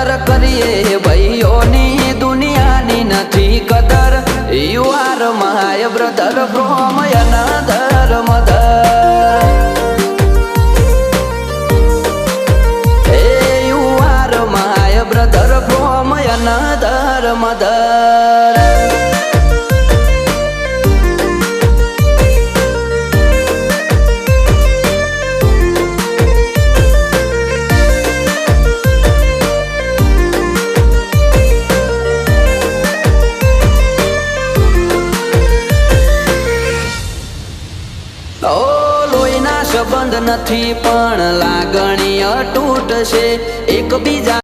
કદર કરીએ ભાઈઓની દુનિયાની નથી કદર. You are my brother from another mother. Hey you are my brother from another mother. લોહીના સંબંધ નથી પણ લાગણી અતૂટ છે એકબીજા